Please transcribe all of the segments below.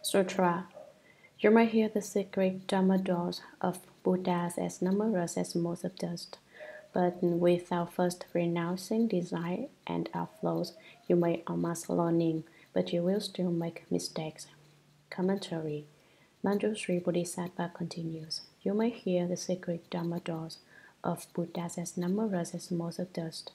Sutra. You might hear the secret Dharma doors of Buddhas as numerous as motes of dust, but without first renouncing desire and outflows, you may amass learning, but you will still make mistakes. Commentary. Manjushri Bodhisattva continues. You may hear the secret Dharma doors of Buddhas as numerous as motes of dust.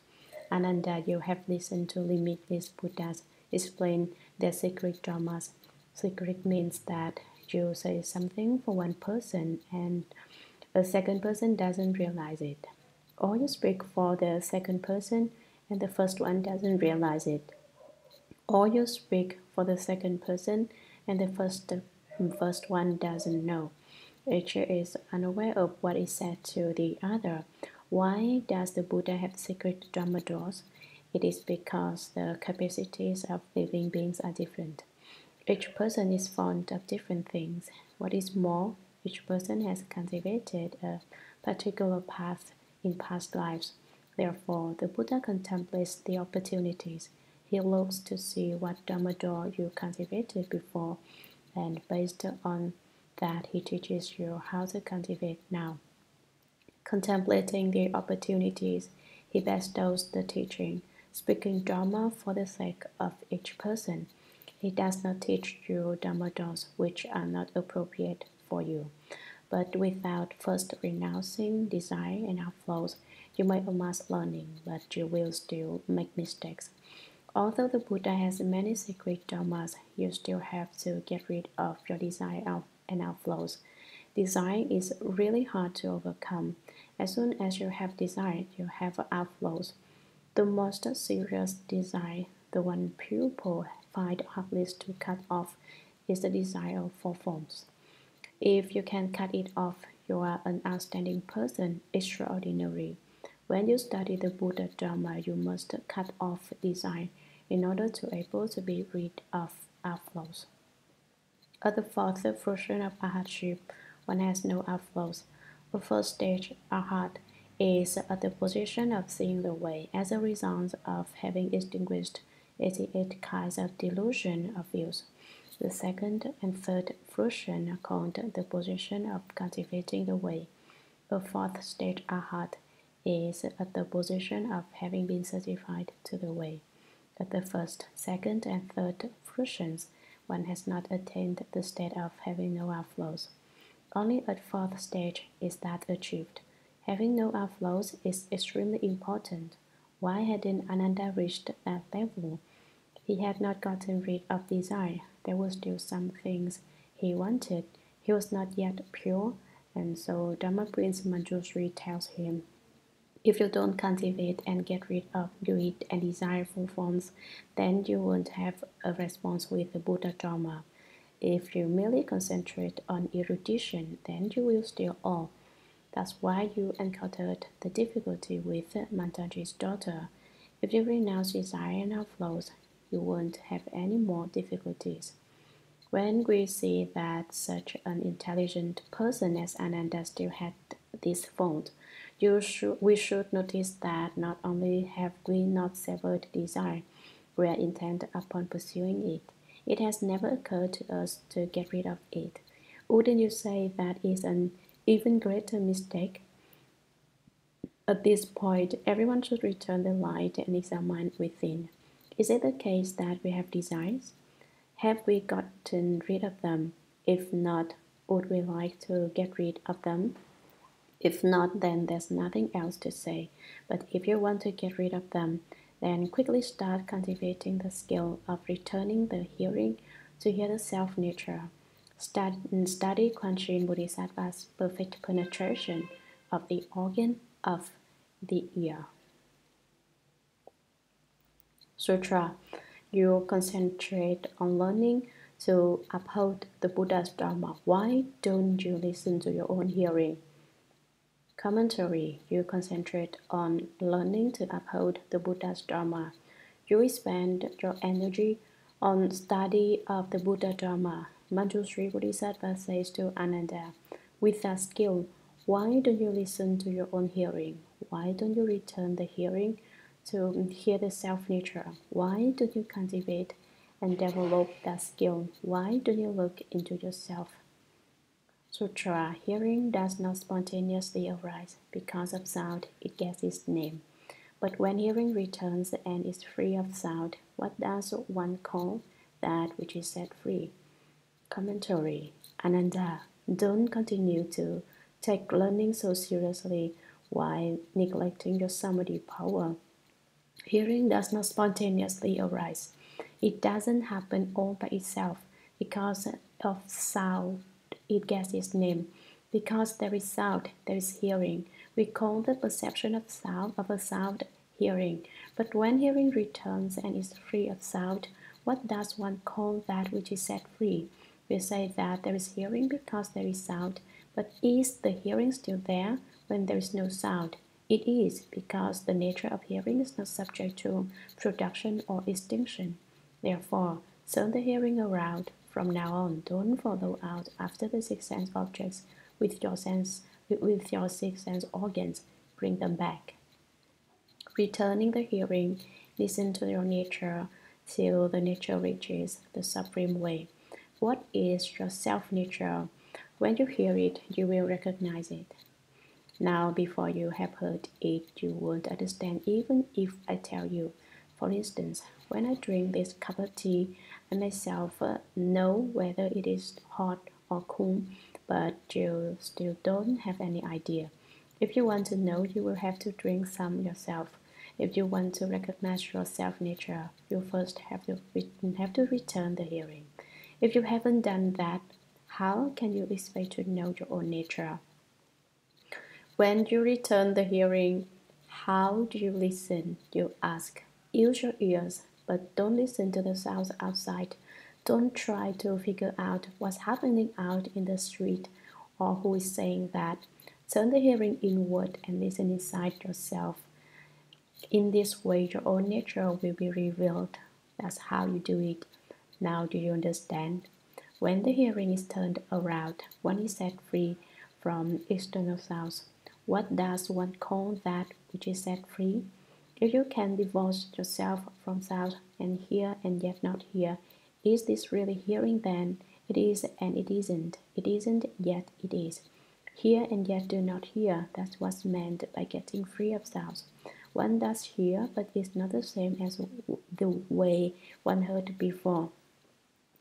Ananda, you have listened to limitless Buddhas explain their secret dharmas. Secret means that you say something for one person and a second person doesn't realize it. Or you speak for the second person and the first one doesn't realize it. Or you speak for the second person and the first one doesn't know. Each is unaware of what is said to the other. Why does the Buddha have secret Dharma doors? It is because the capacities of living beings are different. Each person is fond of different things. What is more, each person has cultivated a particular path in past lives. Therefore, the Buddha contemplates the opportunities. He looks to see what Dharma door you cultivated before, and based on that, he teaches you how to cultivate now. Contemplating the opportunities, he bestows the teaching, speaking Dharma for the sake of each person. He does not teach you Dharma doors which are not appropriate for you. But without first renouncing desire and outflows, you may amass learning, but you will still make mistakes. Although the Buddha has many secret dharmas, you still have to get rid of your desire and outflows. Desire is really hard to overcome. As soon as you have desire, you have outflows. The most serious desire, the one people find hardest to cut off, is the desire for forms. If you can cut it off, you are an outstanding person, extraordinary. When you study the Buddha Dharma, you must cut off desire in order to able to be rid of outflows. At the fourth fruition of arhatship, one has no outflows. The first stage, arhat, is at the position of seeing the way as a result of having extinguished 88 kinds of delusion of views. The second and third fruition are called the position of cultivating the way. The fourth stage, arhat, is at the position of having been certified to the way. At the first, second, and third fruitions, one has not attained the state of having no outflows. Only at fourth stage is that achieved. Having no outflows is extremely important. Why hadn't Ananda reached that level? He had not gotten rid of desire. There were still some things he wanted. He was not yet pure, and so Dharma Prince Manjushri tells him, if you don't cultivate and get rid of greed and desire for forms, then you won't have a response with the Buddha Dharma. If you merely concentrate on erudition, then you will steal all. That's why you encountered the difficulty with Mataji's daughter. If you renounce desire and outflows, you won't have any more difficulties. When we see that such an intelligent person as Ananda still had this fault, we should notice that not only have we not severed desire, we are intent upon pursuing it. It has never occurred to us to get rid of it. Wouldn't you say that is an even greater mistake? At this point, everyone should return the light and examine within. Is it the case that we have desires? Have we gotten rid of them? If not, would we like to get rid of them? If not, then there's nothing else to say. But if you want to get rid of them, then quickly start cultivating the skill of returning the hearing to hear the self-nature. Study Kwanchen Bodhisattva's perfect penetration of the organ of the ear. Sutra. You concentrate on learning to uphold the Buddha's Dharma. Why don't you listen to your own hearing? Commentary. You concentrate on learning to uphold the Buddha's Dharma. You spend your energy on study of the Buddha Dharma. Manjushri Bodhisattva says to Ananda, with that skill, why don't you listen to your own hearing? Why don't you return the hearing to hear the self-nature? Why don't you cultivate and develop that skill. Why do you look into yourself? Sutra. Hearing does not spontaneously arise. Because of sound, it gets its name. But when hearing returns and is free of sound, what does one call that which is set free? Commentary. Ananda, don't continue to take learning so seriously while neglecting your samadhi power. Hearing does not spontaneously arise. It doesn't happen all by itself. Because of sound, it gets its name. Because there is sound, there is hearing. We call the perception of a sound hearing. But when hearing returns and is free of sound, what does one call that which is set free? We say that there is hearing because there is sound, but is the hearing still there when there is no sound? It is, because the nature of hearing is not subject to production or extinction. Therefore, turn the hearing around. From now on, don't follow out after the six sense objects with your six sense organs. Bring them back. Returning the hearing, listen to your nature till the nature reaches the supreme way. What is your self-nature? When you hear it, you will recognize it. Now, before you have heard it, you won't understand even if I tell you. For instance, when I drink this cup of tea, I myself know whether it is hot or cool, but you still don't have any idea. If you want to know, you will have to drink some yourself. If you want to recognize your self-nature, you first have to return the hearing. If you haven't done that, how can you expect to know your own nature? When you return the hearing, how do you listen? You ask. Use your ears, but don't listen to the sounds outside. Don't try to figure out what's happening out in the street or who is saying that. Turn the hearing inward and listen inside yourself. In this way, your own nature will be revealed. That's how you do it. Now, do you understand? When the hearing is turned around, one is set free from external sounds. What does one call that which is set free? If you can divorce yourself from sound and hear and yet not hear, is this really hearing then? It is and it isn't. It isn't yet it is. Hear and yet do not hear. That's what's meant by getting free of sounds. One does hear, but it's not the same as the way one heard before.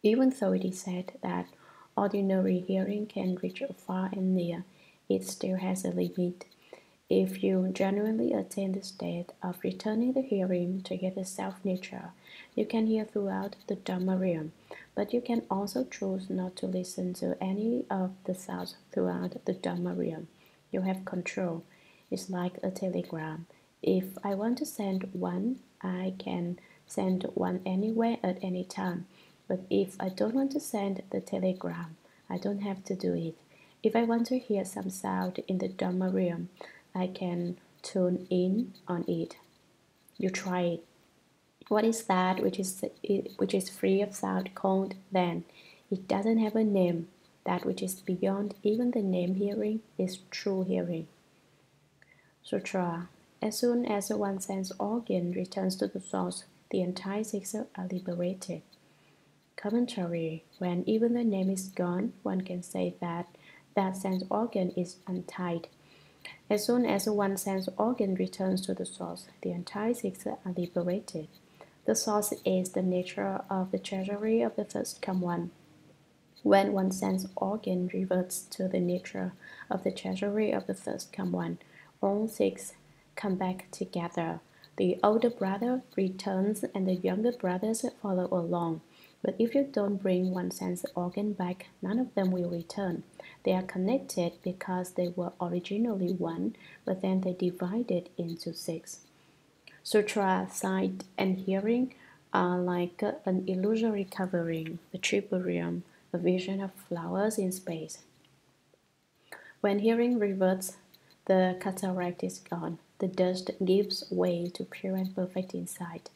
Even though it is said that ordinary hearing can reach far and near, it still has a limit. If you genuinely attain the state of returning the hearing to get a self-nature, you can hear throughout the Dharma Realm, but you can also choose not to listen to any of the sounds throughout the Dharma Realm. You have control. It's like a telegram. If I want to send one, I can send one anywhere at any time. But if I don't want to send the telegram, I don't have to do it. If I want to hear some sound in the Dharma Realm, I can tune in on it. You try it. What is that which is free of sound called then? It doesn't have a name. That which is beyond even the name hearing is true hearing. Sutra. As soon as one sense organ returns to the source, the entire six are liberated. Commentary. When even the name is gone, one can say that that sense organ is untied. As soon as one sense organ returns to the source, the entire six are liberated. The source is the nature of the treasury of the first come one. When one sense organ reverts to the nature of the treasury of the first come one, all six come back together. The older brother returns and the younger brothers follow along. But if you don't bring one sense organ back, none of them will return. They are connected because they were originally one, but then they divided into six. Sutra, sight, and hearing are like an illusory covering, a triple realm, a vision of flowers in space. When hearing reverts, the cataract is gone. The dust gives way to pure and perfect insight.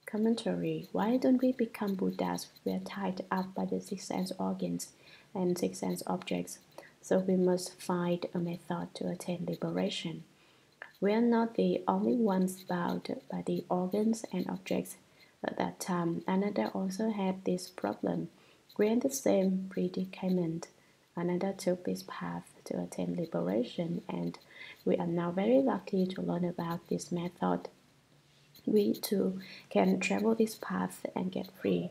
Commentary. Why don't we become Buddhas? We are tied up by the six sense organs and six sense objects, so we must find a method to attain liberation. We are not the only ones bound by the organs and objects. At that time, Ananda also had this problem. We are in the same predicament. Ananda took this path to attain liberation, and we are now very lucky to learn about this method. We too can travel this path and get free.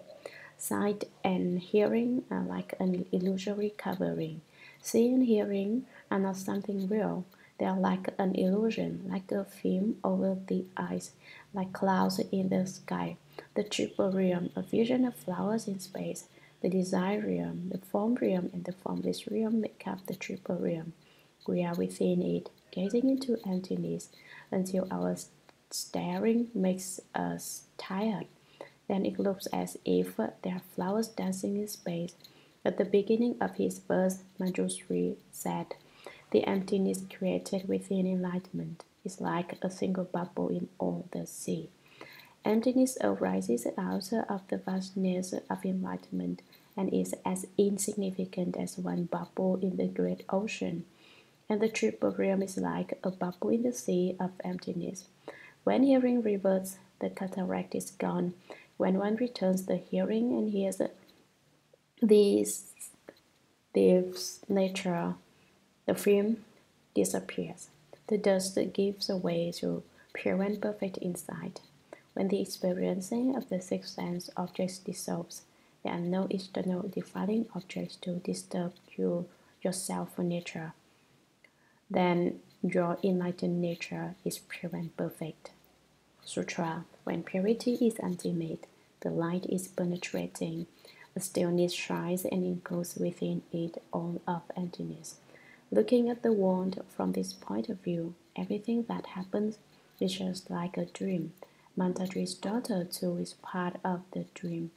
Sight and hearing are like an illusory covering. Seeing and hearing are not something real. They are like an illusion, like a film over the eyes, like clouds in the sky. The triple realm, a vision of flowers in space. The desire realm, the form realm, and the formless realm make up the triple realm. We are within it, gazing into emptiness until our staring makes us tired. Then it looks as if there are flowers dancing in space. At the beginning of his birth, Manjushri said, the emptiness created within enlightenment is like a single bubble in all the sea. Emptiness arises out of the vastness of enlightenment and is as insignificant as one bubble in the great ocean. And the triple realm is like a bubble in the sea of emptiness. When hearing reverts, the cataract is gone. When one returns the hearing and hears this nature, the film disappears. The dust gives way to pure and perfect insight. When the experiencing of the sixth sense objects dissolves, there are no external defiling objects to disturb your self nature. Then your enlightened nature is pure and perfect. Sutra. When purity is ultimate, the light is penetrating. A stillness shines and encloses within it all of emptiness. Looking at the world from this point of view, everything that happens is just like a dream. Mantaji's daughter too is part of the dream.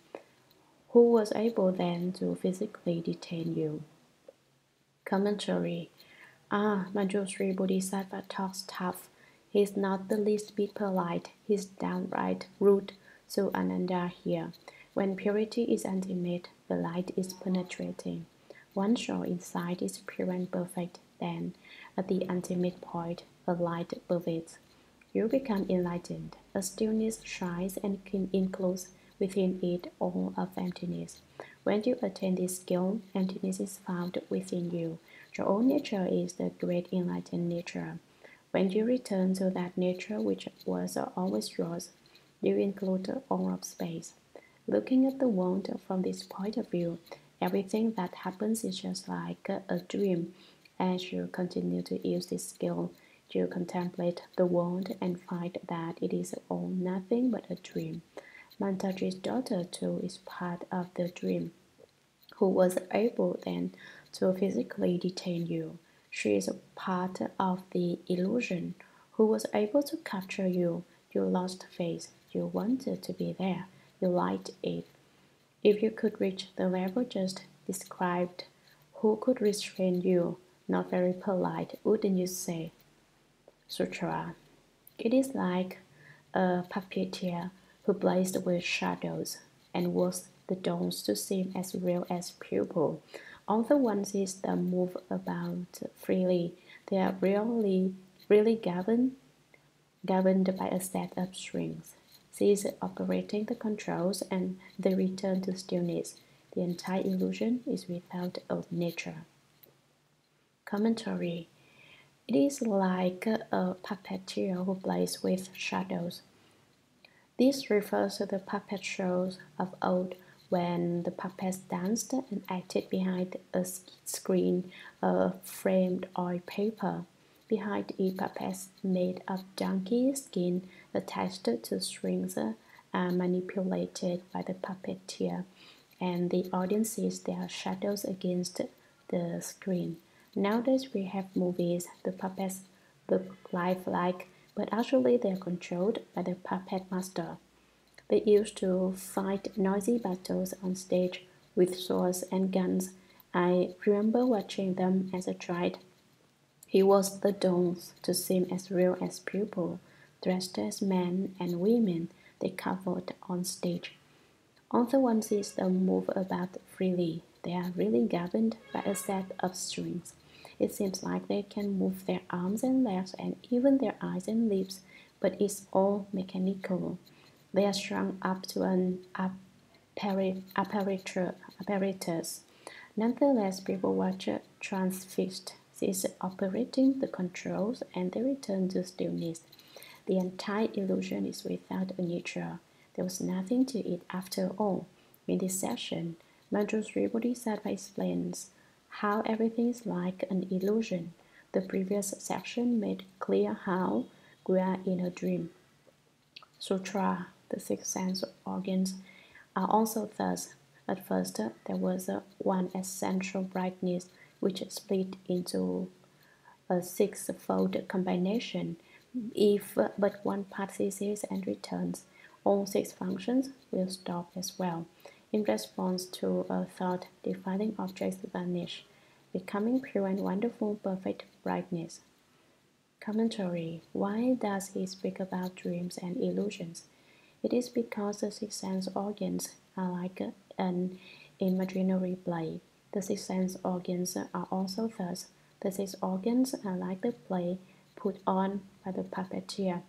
Who was able then to physically detain you? Commentary. Manjushri Bodhisattva talks tough. He's not the least bit polite. He's downright rude. So Ananda here. When purity is ultimate, the light is penetrating. Once your insight is pure and perfect, then, at the ultimate point, a light pervades. You become enlightened. A stillness shines and encloses within it all of emptiness. When you attain this skill, emptiness is found within you. Your own nature is the great enlightened nature. When you return to that nature which was always yours, you include all of space. Looking at the world from this point of view, everything that happens is just like a dream. As you continue to use this skill, you contemplate the world and find that it is all nothing but a dream. Mantaji's daughter too is part of the dream. Who was able then to physically detain you? She is part of the illusion. Who was able to capture you? You lost faith. You wanted to be there. You liked it. If you could reach the level just described, who could restrain you? Not very polite, wouldn't you say? Sutra. It is like a puppeteer who plays with shadows and works the dolls to seem as real as pupil. All the ones sees them move about freely. They are really governed by a set of strings. Sees operating the controls and they return to stillness. The entire illusion is without a nature. Commentary. It is like a puppeteer who plays with shadows. This refers to the puppet shows of old when the puppets danced and acted behind a screen of framed oil paper. Behind it, puppets made of donkey skin attached to strings are manipulated by the puppeteer, and the audience sees their shadows against the screen. Nowadays we have movies, the puppets look lifelike, but actually they are controlled by the puppet master. They used to fight noisy battles on stage with swords and guns. I remember watching them as a child. He was the dolls to seem as real as people, dressed as men and women. They covered on stage. All the ones sees them move about freely. They are really governed by a set of strings. It seems like they can move their arms and legs and even their eyes and lips, but it's all mechanical. They are strung up to an apparatus. Nonetheless, people watch transfixed, cease operating the controls, and they return to stillness. The entire illusion is without a nature. There was nothing to it after all. In this session, Manjushri Bodhisattva explains how everything is like an illusion. The previous section made clear how we are in a dream. Sutra, the six sense organs, are also thus. At first, there was one essential brightness which split into a six-fold combination. If but one part ceases and returns, all six functions will stop as well. In response to a thought, defining objects vanish, becoming pure and wonderful perfect brightness. Commentary. Why does he speak about dreams and illusions? It is because the six sense organs are like an imaginary play. The six sense organs are also thus. The six organs are like the play put on by the puppeteer.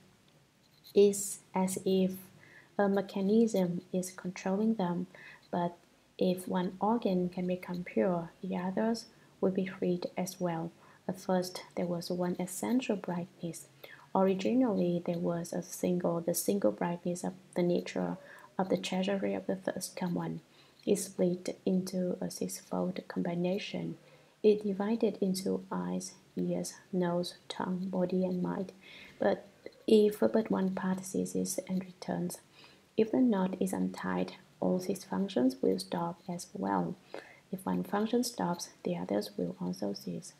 It's as if a mechanism is controlling them, but if one organ can become pure, the others will be freed as well. At first, there was one essential brightness. Originally, there was the single brightness of the nature of the treasury of the first come one. It split into a sixfold combination. It divided into eyes, ears, nose, tongue, body, and mind. But if but one part ceases and returns, if the knot is untied, all six functions will stop as well. If one function stops, the others will also cease.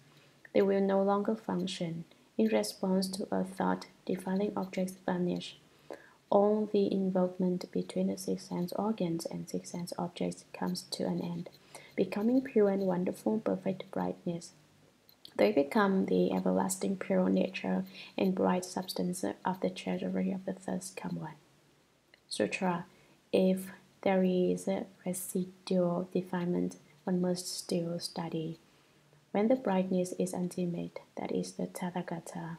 They will no longer function. In response to a thought, defining objects vanish. All the involvement between the six sense organs and six sense objects comes to an end, becoming pure and wonderful perfect brightness. They become the everlasting pure nature and bright substance of the treasury of the first come one. Sutra. If there is a residual defilement, one must still study. When the brightness is ultimate, that is the Tathagata.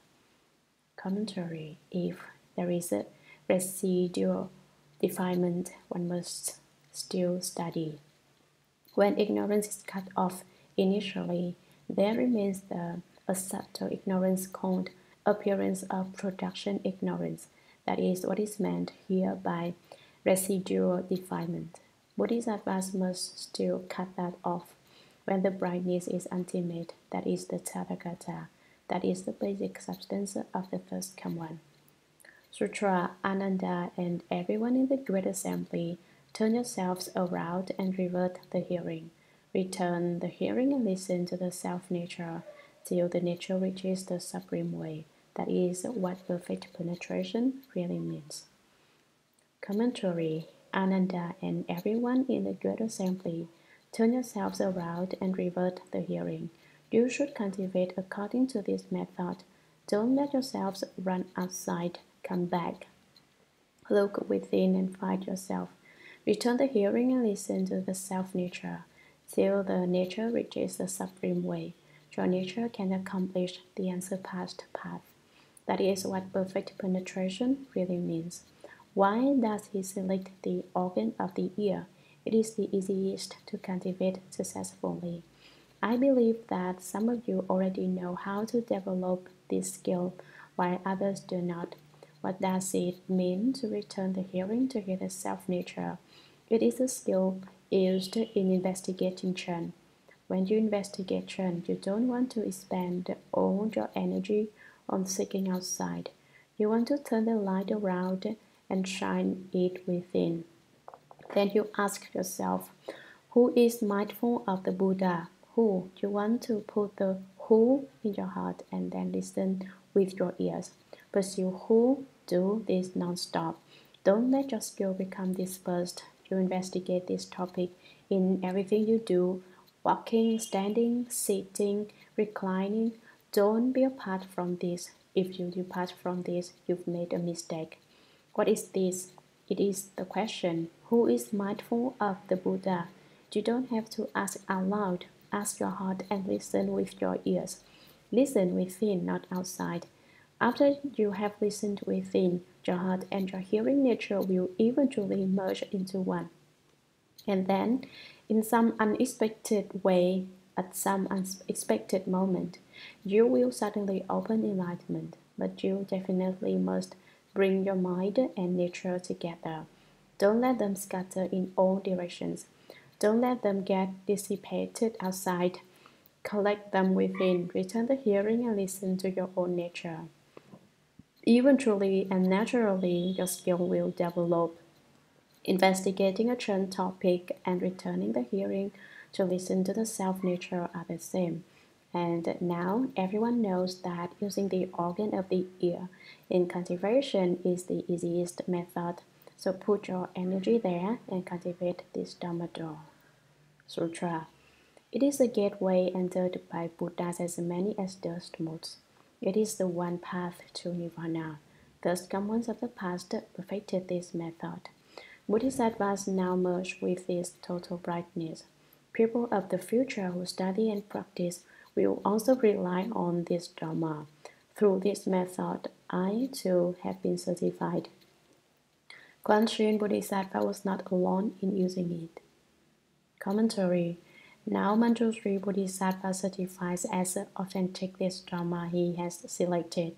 Commentary. If there is a residual defilement, one must still study. When ignorance is cut off initially, there remains a subtle ignorance called appearance of production ignorance. That is what is meant here by residual defilement. Bodhisattvas must still cut that off. When the brightness is ultimate, that is the Tathagata, that is the basic substance of the first come one. Sutra. Ananda and everyone in the great assembly, turn yourselves around and revert the hearing. Return the hearing and listen to the self-nature till the nature reaches the supreme way. That is what perfect penetration really means. Commentary. Ananda and everyone in the great assembly, turn yourselves around and revert the hearing. You should cultivate according to this method. Don't let yourselves run outside. Come back. Look within and find yourself. Return the hearing and listen to the self-nature, till the nature reaches the supreme way. Your nature can accomplish the unsurpassed path. That is what perfect penetration really means. Why does he select the organ of the ear? It is the easiest to cultivate successfully. I believe that some of you already know how to develop this skill, while others do not. What does it mean to return the hearing to hear the self-nature? It is a skill used in investigating Chen. When you investigate Chen, you don't want to expend all your energy on seeking outside. You want to turn the light around and shine it within. Then you ask yourself, who is mindful of the Buddha? Who? You want to put the who in your heart and then listen with your ears. Pursue who, do this non-stop. Don't let your skill become dispersed. You investigate this topic in everything you do, walking, standing, sitting, reclining. Don't be apart from this. If you depart from this, you've made a mistake. What is this? It is the question, who is mindful of the Buddha? You don't have to ask out loud. Ask your heart and listen with your ears. Listen within, not outside. After you have listened within, your heart and your hearing nature will eventually merge into one. And then, in some unexpected way, at some unexpected moment, you will suddenly open enlightenment. But you definitely must bring your mind and nature together. Don't let them scatter in all directions. Don't let them get dissipated outside. Collect them within. Return the hearing and listen to your own nature. Eventually and naturally, your skill will develop. Investigating a trend topic and returning the hearing to listen to the self-nature are the same. And now everyone knows that using the organ of the ear in cultivation is the easiest method. So put your energy there and cultivate this Dharma door. Sutra. It is a gateway entered by Buddhas as many as dust-motes. It is the one path to Nirvana. Thus, Kamans of the past perfected this method. Bodhisattvas now merge with this total brightness. People of the future who study and practice will also rely on this Dharma. Through this method, I too have been certified. Quan Yin Bodhisattva was not alone in using it. Commentary. Now Manjushri Bodhisattva certifies as authentic this Dharma he has selected.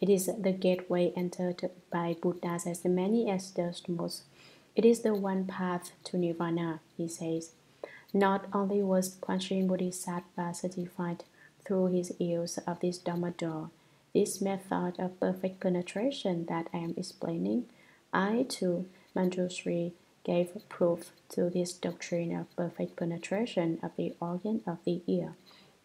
It is the gateway entered by Buddhas as many as dust-motes. It is the one path to Nirvana, he says. Not only was Quan Yin Bodhisattva certified through his use of this Dharma door, this method of perfect penetration that I am explaining, I too, Manjushri, gave proof to this doctrine of perfect penetration of the organ of the ear.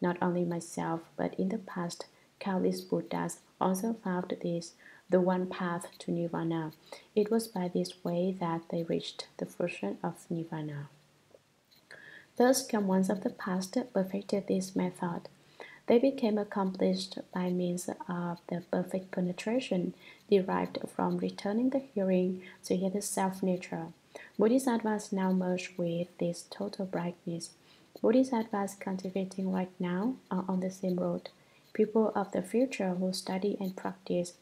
Not only myself, but in the past, countless Buddhas also found this the one path to Nirvana. It was by this way that they reached the fruition of Nirvana. Thus, Kamans of the past perfected this method. They became accomplished by means of the perfect penetration derived from returning the hearing to hear the self-nature. Bodhisattvas now merge with this total brightness. Bodhisattvas cultivating right now are on the same road. People of the future who study and practice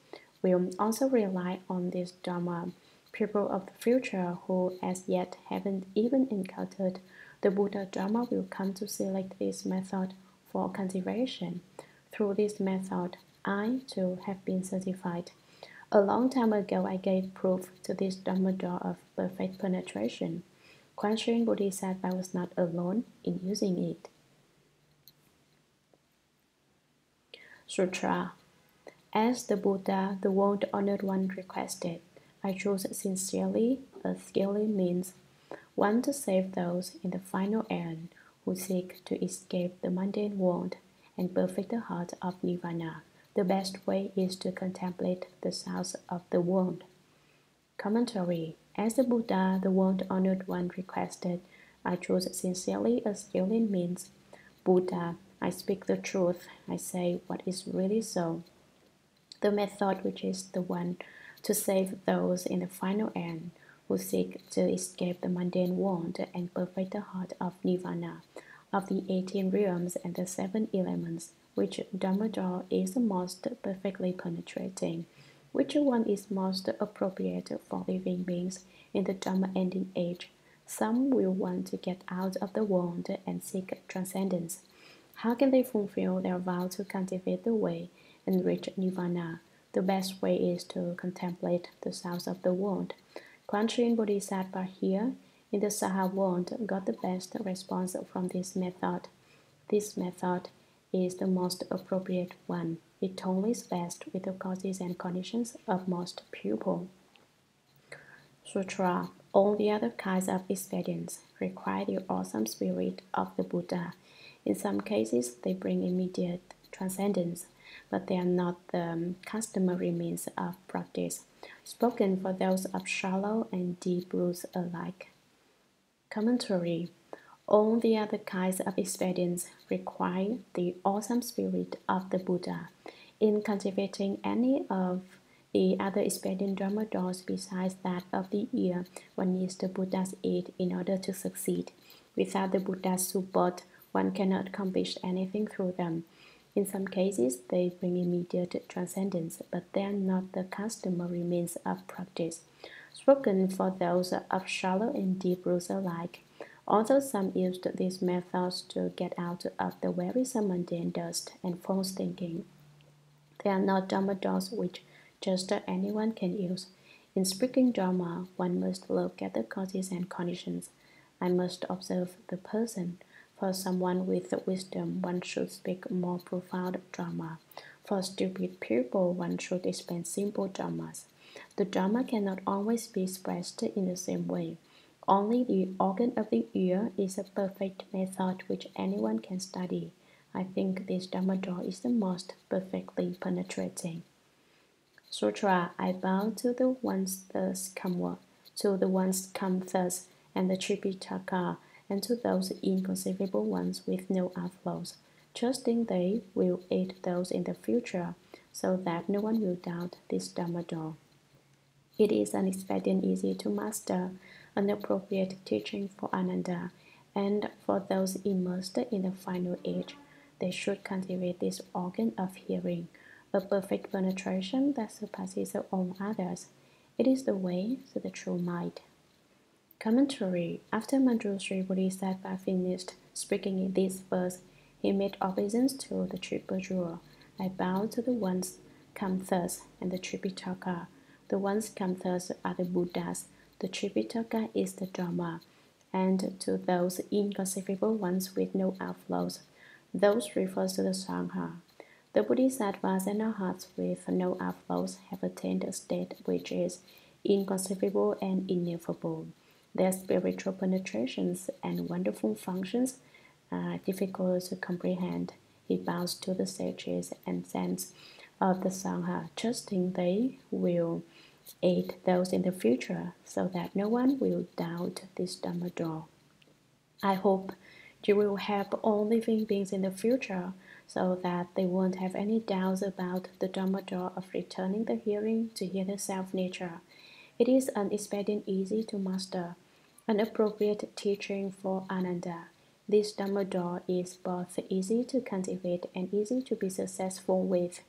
will also rely on this Dharma. People of the future who as yet haven't even encountered the Buddha Dharma will come to select this method for cultivation. Through this method, I too have been certified. A long time ago, I gave proof to this Dharma door of perfect penetration. Quan Yin Bodhisattva was not alone in using it. Sutra. As the Buddha, the World Honored One, requested, I chose sincerely a skillful means, one to save those in the final end who seek to escape the mundane world and perfect the heart of Nirvana. The best way is to contemplate the source of the world. Commentary. As the Buddha, the World Honored One, requested, I chose sincerely a skillful means. Buddha, I speak the truth. I say what is really so. The method which is the one to save those in the final end who seek to escape the mundane world and perfect the heart of Nirvana, of the 18 realms and the 7 elements, which Dharma door is the most perfectly penetrating. Which one is most appropriate for living beings in the Dharma Ending Age? Some will want to get out of the world and seek transcendence. How can they fulfill their vow to cultivate the way and reach Nirvana? The best way is to contemplate the source of the world. Quan Yin Bodhisattva here in the Saha world got the best response from this method. This method is the most appropriate one. It tallies best with the causes and conditions of most people. Sutra. All the other kinds of expedients require the awesome spirit of the Buddha. In some cases, they bring immediate transcendence, but they are not the customary means of practice, spoken for those of shallow and deep roots alike. Commentary. All the other kinds of expedients require the awesome spirit of the Buddha. In cultivating any of the other expedient Dharma doors besides that of the ear, one needs the Buddha's aid in order to succeed. Without the Buddha's support, one cannot accomplish anything through them. In some cases, they bring immediate transcendence, but they are not the customary means of practice, spoken for those of shallow and deep roots alike. Although some used these methods to get out of the wearisome mundane dust and false thinking, they are not Dharma doors which just anyone can use. In speaking Dharma, one must look at the causes and conditions. I must observe the person. For someone with wisdom, one should speak more profound Dharma. For stupid people, one should explain simple Dharmas. The Dharma cannot always be expressed in the same way. Only the organ of the ear is a perfect method which anyone can study. I think this Dharma door is the most perfectly penetrating. Sutra, I bow to the ones thus come, to the ones come thus, and the Tripitaka, and to those inconceivable ones with no outflows, trusting they will aid those in the future, so that no one will doubt this Dharma door. It is an expedient easy to master, an appropriate teaching for Ananda, and for those immersed in the final age. They should cultivate this organ of hearing, a perfect penetration that surpasses all others. It is the way to the true mind. Commentary. After Manjushri Bodhisattva finished speaking in this verse, he made obeisance to the triple jewel. I bow to the ones come thus and the Tripitaka. The ones come thus are the Buddhas. The Tripitaka is the Dharma, and to those inconceivable ones with no outflows. Those refers to the Sangha. The Bodhisattvas and arhats with no outflows have attained a state which is inconceivable and ineffable. Their spiritual penetrations and wonderful functions are difficult to comprehend. He bows to the sages and saints of the Sangha, trusting they will aid those in the future, so that no one will doubt this Dharma door. I hope you will help all living beings in the future, so that they won't have any doubts about the Dharma door of returning the hearing to hear the self-nature. It is an expedient easy to master, an appropriate teaching for Ananda. This Dharma door is both easy to cultivate and easy to be successful with.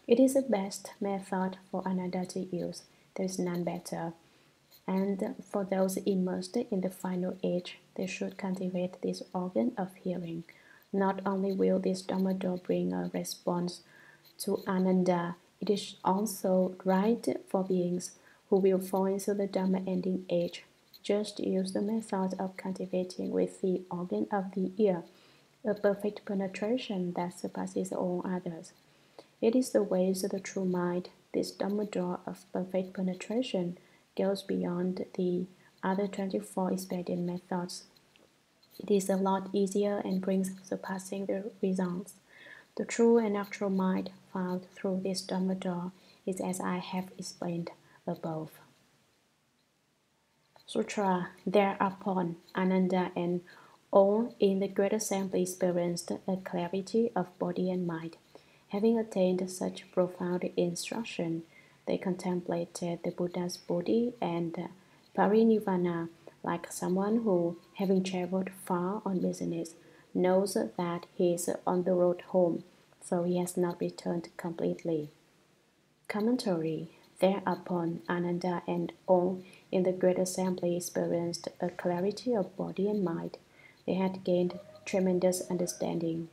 It is the best method for Ananda to use. There is none better. And for those immersed in the final age, they should cultivate this organ of hearing. Not only will this Dharma door bring a response to Ananda, it is also right for beings who will fall into the Dharma Ending Age. Just use the method of cultivating with the organ of the ear, a perfect penetration that surpasses all others. It is the way to the true mind. This Dharma door of perfect penetration goes beyond the other 24 expedient methods. It is a lot easier and brings surpassing the results. The true and actual mind found through this Dharma door is as I have explained above. Sutra. Thereupon, Ananda and all in the great assembly experienced a clarity of body and mind. Having attained such profound instruction, they contemplated the Buddha's body and parinirvana like someone who, having traveled far on business, knows that he is on the road home, so he has not returned completely. Commentary. Thereupon, Ananda and all in the great assembly experienced a clarity of body and mind. They had gained tremendous understanding.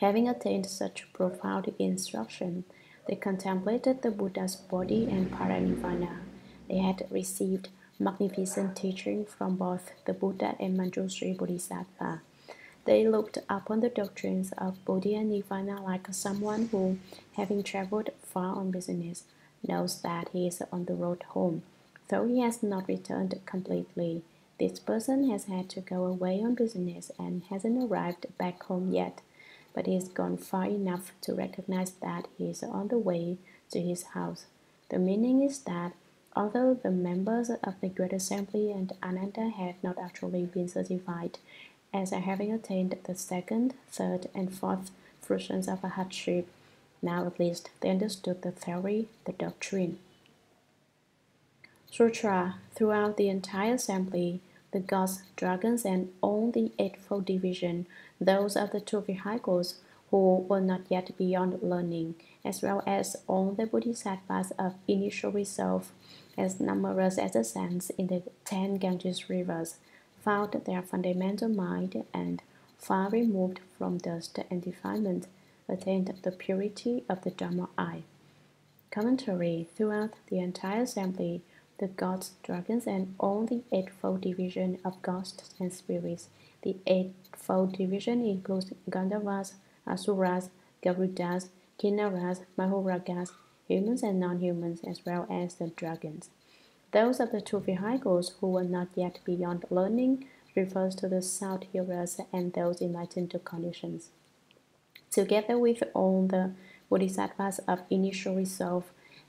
Having attained such profound instruction, they contemplated the Buddha's body and parinirvana. They had received magnificent teaching from both the Buddha and Manjushri Bodhisattva. They looked upon the doctrines of Bodhi and Nirvana like someone who, having traveled far on business, knows that he is on the road home, though he has not returned completely. This person has had to go away on business and hasn't arrived back home yet, but he has gone far enough to recognize that he is on the way to his house. The meaning is that although the members of the Great Assembly and Ananda had not actually been certified as having attained the second, third, and fourth fruitions of a hardship, now at least they understood the theory, the doctrine. Sutra. Throughout the entire assembly, the gods, dragons, and all the eightfold division, those of the two vehicles, who were not yet beyond learning, as well as all the Bodhisattvas of initial resolve, as numerous as the sands in the 10 Ganges rivers, found their fundamental mind and, far removed from dust and defilement, attained the purity of the Dharma eye. Commentary. Throughout the entire assembly, the gods, dragons, and all the eightfold division of ghosts and spirits. The eightfold division includes Gandharvas, Asuras, Garudas, Kinnaras, Mahoragas, humans and non-humans, as well as the dragons. Those of the two vehicles who were not yet beyond learning refers to the south hearers and those enlightened to conditions. Together with all the Bodhisattvas of initial resolve,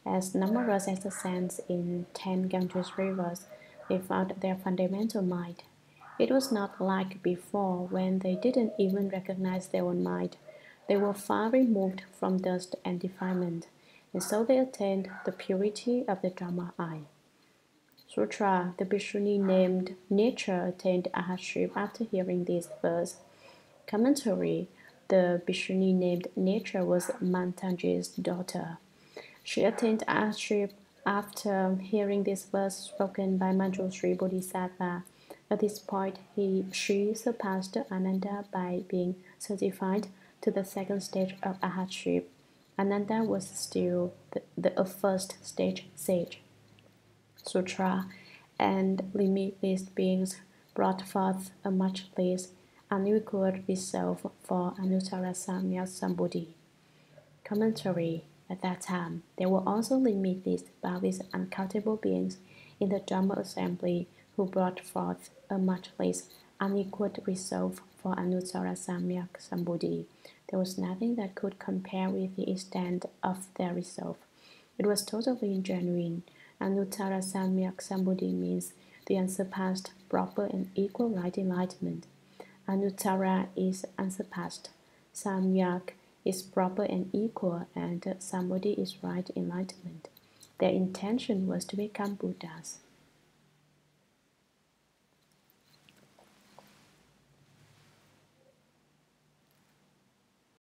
as numerous as the sands in 10 Ganges rivers, they found their fundamental mind. It was not like before when they didn't even recognize their own mind. They were far removed from dust and defilement, and so they attained the purity of the Dharma eye. Sutra. The Bhikshuni named Nature attained arhatship after hearing this verse. Commentary. The Bhikshuni named Nature was Mantanji's daughter. She attained arhatship after hearing this verse spoken by Manjushri Bodhisattva. At this point, she surpassed Ananda by being certified to the second stage of arhatship. Ananda was still the first stage sage. Sutra, and limitless beings brought forth a much less unequaled resolve for Anuttara Samyak Sambuddhi. Commentary. At that time, there were also limitless boundless uncountable beings in the Dharma assembly who brought forth a much less unequaled resolve for Anuttara Samyak Sambuddhi. There was nothing that could compare with the extent of their resolve. It was totally genuine. Anuttara Samyak Sambuddhi means the unsurpassed, proper, and equal right enlightenment. Anuttara is unsurpassed. Samyak is proper and equal, and Sambuddhi is right enlightenment. Their intention was to become Buddhas.